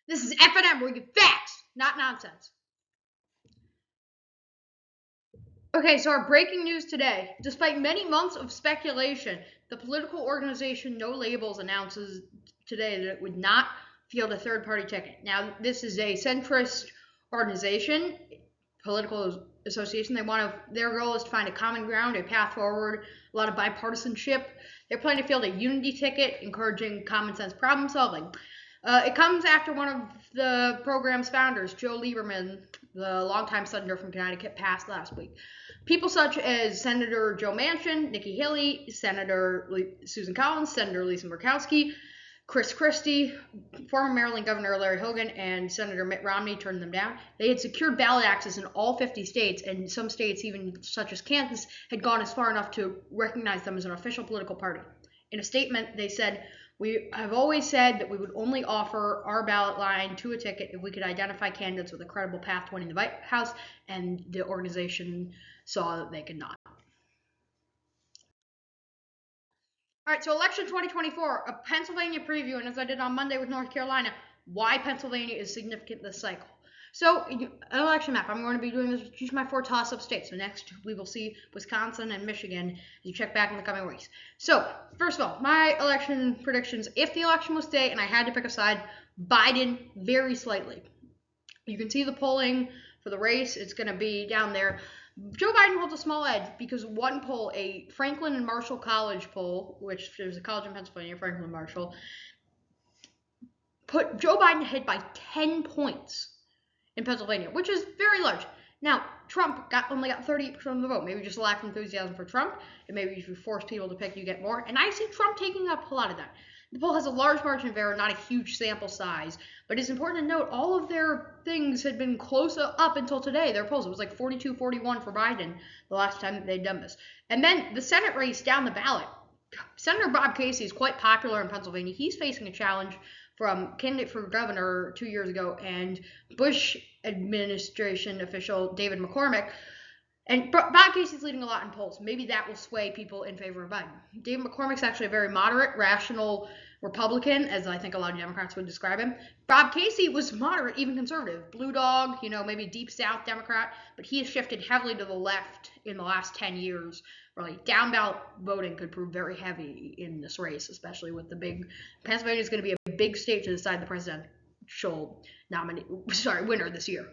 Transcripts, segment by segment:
This is FNN, where you get facts, not nonsense. Okay, so our breaking news today. Despite many months of speculation, the political organization No Labels announces today that it would not field a third-party ticket. Now, this is a centrist organization, political association. Their goal is to find a common ground, a path forward, a lot of bipartisanship. They're planning to field a unity ticket, encouraging common sense problem solving. It comes after one of the program's founders, Joe Lieberman, the longtime senator from Connecticut, passed last week. People such as Senator Joe Manchin, Nikki Haley, Senator Susan Collins, Senator Lisa Murkowski, Chris Christie, former Maryland Governor Larry Hogan, and Senator Mitt Romney turned them down. They had secured ballot access in all 50 states, and some states, even such as Kansas, had gone as far enough to recognize them as an official political party. In a statement, they said, "We have always said that we would only offer our ballot line to a ticket if we could identify candidates with a credible path to winning the White House," and the organization saw that they could not. All right, so election 2024, a Pennsylvania preview, and as I did on Monday with North Carolina, why Pennsylvania is significant this cycle. So, an election map. I'm going to be doing this with each of my 4 toss-up states. So next, we will see Wisconsin and Michigan as you check back in the coming weeks. So, first of all, my election predictions. If the election was today and I had to pick a side, Biden very slightly. You can see the polling for the race. It's going to be down there. Joe Biden holds a small edge because one poll, a Franklin and Marshall College poll, which there's a college in Pennsylvania, Franklin and Marshall, put Joe Biden ahead by 10 points in Pennsylvania, which is very large. Now, Trump only got 38% of the vote. Maybe just lack of enthusiasm for Trump, and maybe if you force people to pick, you get more. And I see Trump taking up a lot of that. The poll has a large margin of error, not a huge sample size, but it's important to note all of their things had been close up until today. Their polls, it was like 42-41 for Biden the last time they'd done this. And then the Senate race down the ballot. Senator Bob Casey is quite popular in Pennsylvania. He's facing a challenge from candidate for governor 2 years ago and Bush administration official David McCormick. And Bob Casey's leading a lot in polls. Maybe that will sway people in favor of Biden. David McCormick's actually a very moderate, rational Republican, as I think a lot of Democrats would describe him. Bob Casey was moderate, even conservative. Blue dog, maybe deep South Democrat, but he has shifted heavily to the left in the last 10 years. Really, down ballot voting could prove very heavy in this race, especially with the big. Pennsylvania is going to be a big state to decide the presidential winner this year.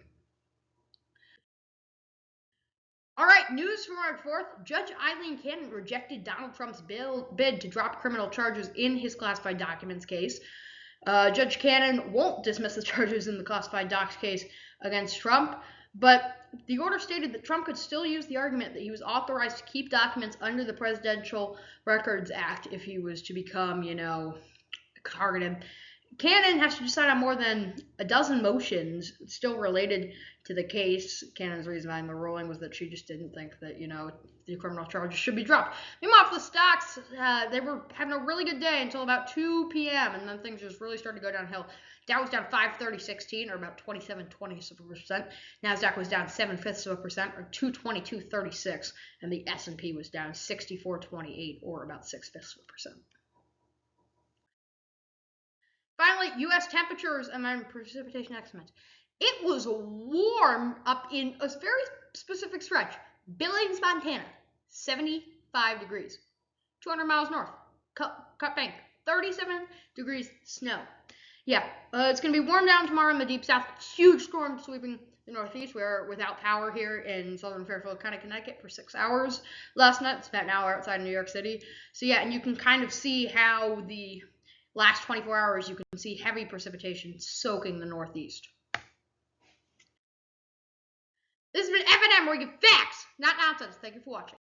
All right, news from March 4th. Judge Eileen Cannon rejected Donald Trump's bid to drop criminal charges in his classified documents case. Judge Cannon won't dismiss the charges in the classified docs case against Trump, but the order stated that Trump could still use the argument that he was authorized to keep documents under the Presidential Records Act if he was to become, targeted. Cannon has to decide on more than a dozen motions still related to the case. Cannon's reason behind the ruling was that she just didn't think that, the criminal charges should be dropped. Meanwhile, for the stocks, they were having a really good day until about 2 p.m., and then things just really started to go downhill. Dow was down 530.16, or about 27.20%. NASDAQ was down 0.7%, or 222.36, and the S&P was down 64.28, or about 0.6%. Finally, U.S. temperatures and then precipitation estimates. It was warm up in a very specific stretch. Billings, Montana, 75 degrees. 200 miles north, Cut Bank, 37 degrees snow. Yeah, it's going to be warm down tomorrow in the deep south. Huge storm sweeping the northeast. We're without power here in southern Fairfield County, Connecticut for 6 hours last night. It's about an hour outside of New York City. So yeah, and you can kind of see how the last 24 hours, you can see heavy precipitation soaking the northeast. This has been FNN, where you get facts, not nonsense. Thank you for watching.